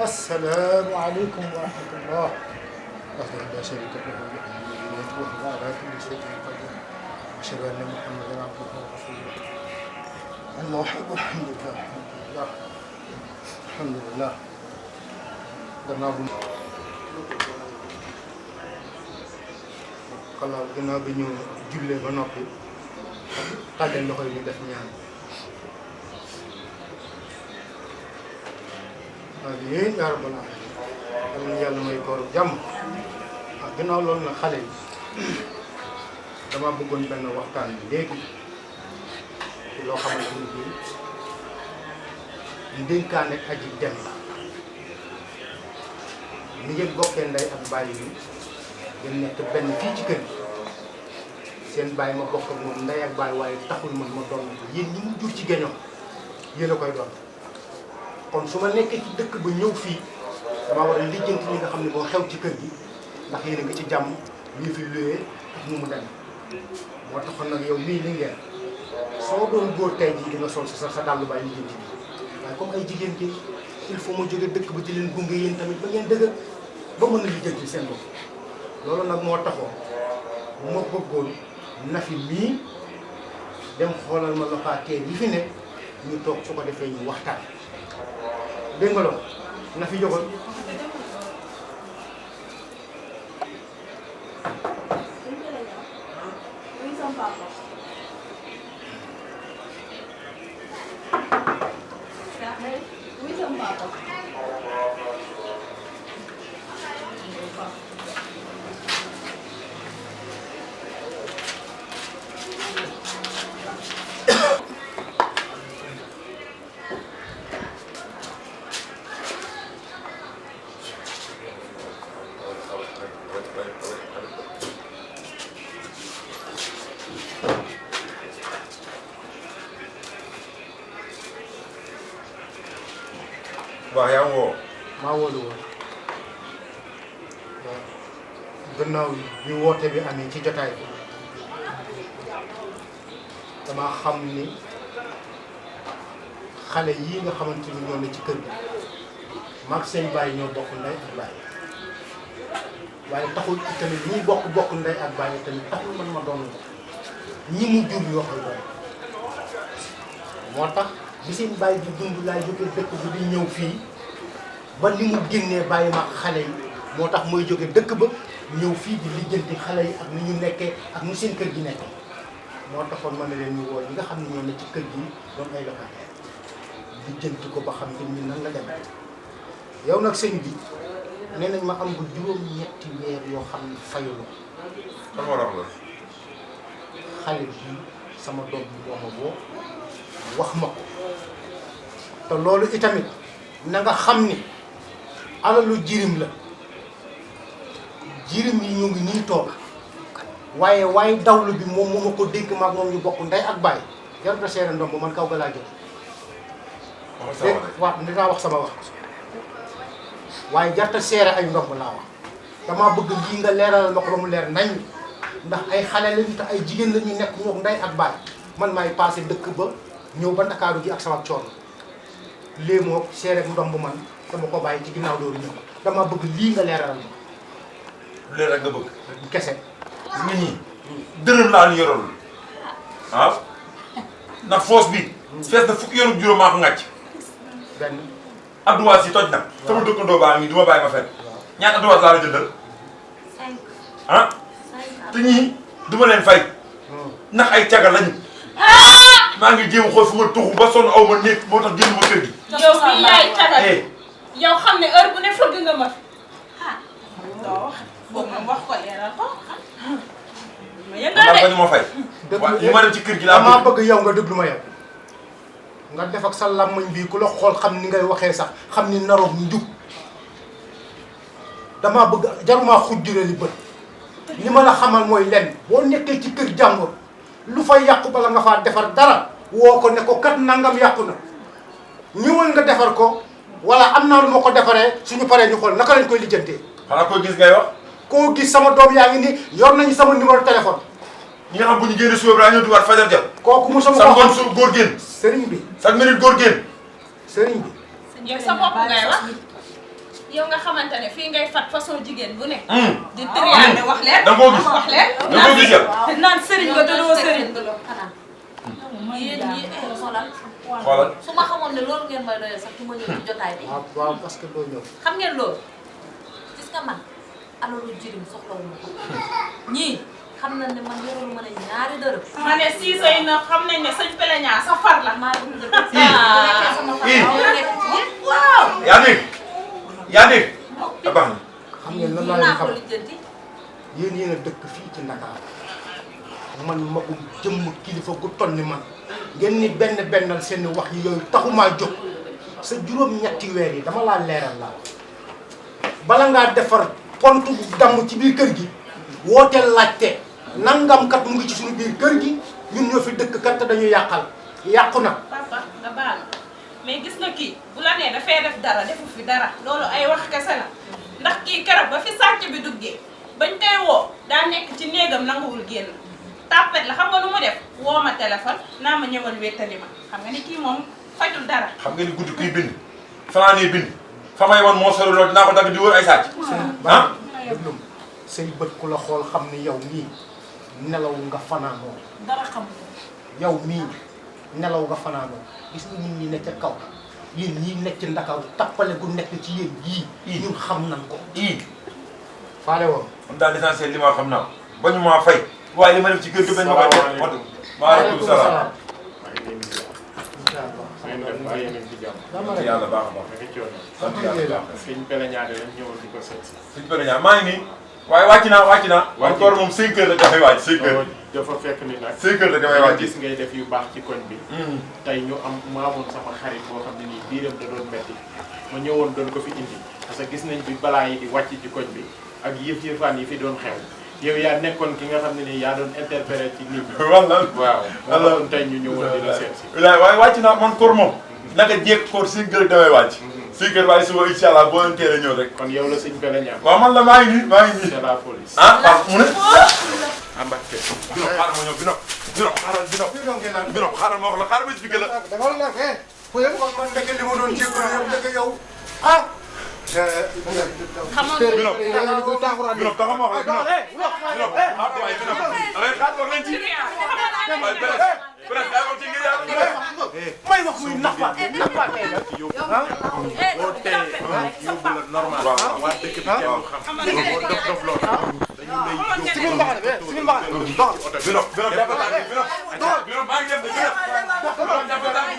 السلام عليكم ورحمة الله. وحده لا شريك له وهو على كل شيء قدير. أشهد أن محمدا عبده ورسوله. الله أكبر. الحمد لله الحمد لله. gannaaw bi ñu jullee ba noppi tàllal loxo yi ñu def ñaan. amiin yaa rabbal aalamiin. yàlla may kooru jàmm. gannaaw loolu nag xale yi dama bëggoon benn waxtaan bi léegi ci loo xamante ni bii ndénkaane aji dem la. ni ngeen bokkee ndey ak bàyyi bi ngeen nekk benn fii ci kër gi seen bàyyi ma bokk ak moom ndey ak bàyyi waaye taxul man ma doon ko yéen ñi mu jur ci géñoom yéen a koy doon. kon su ma nekkee ci dëkk ba ñëw fii dama war a lijjanti li nga xam ne moo xew ci kër gi ndax yéen a ngi ci jàmm lii fi luwee ak nu mu dem moo taxoon nag yow lii li ngeen soo doon góor tey jii di nga sol sa dàllu bàyyi lijjanti bi waaye comme ay jigéen ki il faut ma jóge dëkk ba di leen gunge yéen tamit ba ngeen dëgër ba mën a lijjanti seen bopp. loolu nag moo taxoon ma bëggoon Nafi mii dem xoolal ma locataire yi fi nekk ñu toog su ko defee ñu waxtaan. dégg nga loolu Nafi jógal. waaw yaa ngi woo. maa wóolu woon gannaaw bi woote bi amee ci jotaay bi dama xam ni xale yii nga xamante ni ñoo ne ci kër gi maag seen baay ñoo bokk ndey ak baay waaye taxul tamit ñi bokk ndey ak baay tamit taxul man ma doon ñi mu jur yoo koy doon moo tax bi seen baay bi dund laay jóge dëkk bi di ñëw fii ba li mu génnee bàyyi ma xale yi moo tax mooy jóge dëkk ba ñëw fii di lijjanti xale yi ak ni ñu nekkee ak nu seen kër gi nekkee moo taxoon ma ne leen ñu woo ñi nga xam ne ñoo ne ci kër gi doon ay locataire lijjanti ko ba xam ne ñun nan la demee. yow nag sëñ bi nee nañ ma am nga juróom-ñetti weer yoo xam ne fayuloo. lan moo tax la. xale bi sama doom bi moo ma woo wax ma ko te loolu itamit na nga xam ni alalu jirim la jirim yi ñu ngi nii toog waaye dawlu bi moom moo ma ko dénk maag moom ñu bokk ndey ak baay jarut a seere ndomb man kaw ga laa jóg. waaw dinaa wax sama wax waaye jarut a seere ay ndomb laa wax damaa bëgg lii nga leeralal ma ko ba mu leer nañ ndax ay xale lañu te ay jigéen la ñu nekk ñoo ndey ak baay man maay passé dëkk ba ñëw ba Ndakaaru ji ak sama coono léegi moo seere ndomb man dama ko bàyyi ci ginnaaw loolu ñëw dama bëgg lii nga leeralal ma. leer rek nga bëgg. kese. nit ñi dërëm laa ñu yorol ah ndax foos bi. fees na fukki yoonu juróom maa ko ngàcc. benn. adduwaas yi toj na. sama dëkkandoo baa ngi du ma bàyyi ma fenn. ñaata adduwaas laa la jëndal. 5. ah te ñii du ma leen fay. ndax ay caga lañu. maa ngi jéem xool fu ma tuxu ba sonn aw ma néeg moo tax génn ma kër gi. yow bii yaay cagal. yow xam ne heure bu ne fëgg nga ma. doo wax boobu moom wax ko leeral ko. ma yëngal man de. ba ñu ma fay. waaw li ma dem ci kër gi laa damaa bëgg yow nga déglu ma yow nga def ak sa làmmiñ bii ku la xool xam ni ngay waxee sax xam ni naroog njub damaa bëgg jaruma xujjure li bët li ma la xamal mooy lenn boo nekkee ci kër jàmbur lu fa yàqu bala nga faa defar dara woo ko ne ko kat nangam yàqu na ñëwal nga defar ko wala am naa lu ma ko defaree suñu paree ñu xool naka lañ koy lijjantee. xanaa koy gis ngay wax. koo gis sama doom yaa ngi ni yor nañu sama numéro téléphone. ñi nga xam bu ñu génnee suba bi daa ñëw dugaat fajar jot. kooku mosuma sa ko ngoon xam su góor génn. sëriñ bi chaque minute góor génn. sëriñ bi yow sa bopp ngay wax yow nga xamante ne fii ngay fat façon jigéen bu ne. di triande wax leen. da nga koo gis wax leen. da nga koo gis yow. naan sëriñ nga dodoo sëriñ. yéen ñi xoolal xoolal. su ma xamoon ne loolu ngeen may doyee sax du ma ñëw ci jotaay bi. waaw parce que doo ñëw. xam ngeen loolu gis nga man alalu jirim soxlawu ma ko ñii xam nañ ne man yorul ma ne ñaari dërëm. ma ne Cissé yi nag xam nañ ne sëñ Peleña sa far la. maa ngi dund bu nekkee sama far maa nekk ci yéen. waaw. yaa dégg yaa dégg. a baax na. xam ngeen lan mun laa leen naa ko xam lijjanti. yéen a dëkk fii ci Ndakaaru man magum jëmm kilifa gu toll ni man ngeen ni bennal seen wax yi yooyu taxumaa jóg sa juróom-ñetti weer yi dama laa leeral laa bala ngaa defar pont bu damm ci biir kër gi wooteel laajte nangam kat mu ngi ci suñu biir kër gi ñun ñoo fi dëkk kat te dañu yàqal yàqu na. papa nga baal mais gis nga kii bu la nee dafay def dara defu fi dara loolu ay wax kese la ndax kii keroog ba fi sàcc bi duggee bañ koy woo daa nekk ci néegam nanguwul génn tàppet la xam nga lu mu def woo ma téléphone naa ma ñëwal wéttali ma xam nga ni kii moom fajul dara. xam nga ni guddi kuy bind fanaanee bind fa may wan moo sori loolu dinaa ko dagg di wër ay sàcc. ah déglu say bët ku la xool xam ni yow mii nelaw nga fanaanoo dara xam yow mii nelaw nga fanaanoo gis nga nit ñi ne ca kaw yéen ñii nekk ci Ndakaaru tappale gu nekk ci yéen yii ñun xam nan ko faale woon man daal l'essentiel li ma xam naa ba ñu maa fay waaye li ma def ci kër gi bañ ma koy def moo tax. maaleykum salaam. sant yàlla baax a baax. sant yàlla baax a baax. Sëñ Peleña lañ ñëwoon di ko seet si. Sëñ Peleña maa ngi nii waaye wàcc naa. waaye koor moom 5 heures la dafay wàcc 5 heures. dafa fekk ni nag. 5 heures la damay wàcc. gis ngay def yu baax ci koñ bi. tey ñu am maamoon sama xarit boo xam ne nii biiram da doon metti ma ñëwoon doon ko fi indi parce que gis nañ bi balaa yi di wàcc ci koñ bi ak yëf-yëfaan yi fi doon xew yow yaa nekkoon ki nga xam ne nii yaa doon interpréter ci nit ñi. wallaahi waaw wallaahi tey ñu ñëwoon di la seet si. waaye wàcc naa man koor moom. naka jéeg koor 5 heures damay wàcc. 5 heures waaye suba incha allah boo leen teel a ñëw rek. kon yow la Sëñ Peleña. waaw man la maa ngi nii maa ngi nii. c'est la police. ah waaw mu ne. Ambacké. Bino xaaral ma ñëw Bino. Bino xaaral Bino xaaral ma wax la xaaral ma expliqué la. dafa la nag man ndeke li ma doon jégalu yow ndeke yow ah. xamoon Bino Bino taxaw ma wax la Bino. Bino ah waaye Bino. allez xaar wax leen ci. waaye presse daa ko ci ngir yàlla. may wax muy nappaate nappaate la. boo tee yóbbu la normal. waa dëkk bi kenn du xam. boo dof dof loolu. dañu lay yóbbu simil mbaxane be simil mbaxane Bino Bino jàpp tànk Bino. Bino maa ngi dem de Bino. Bino jàpp tànk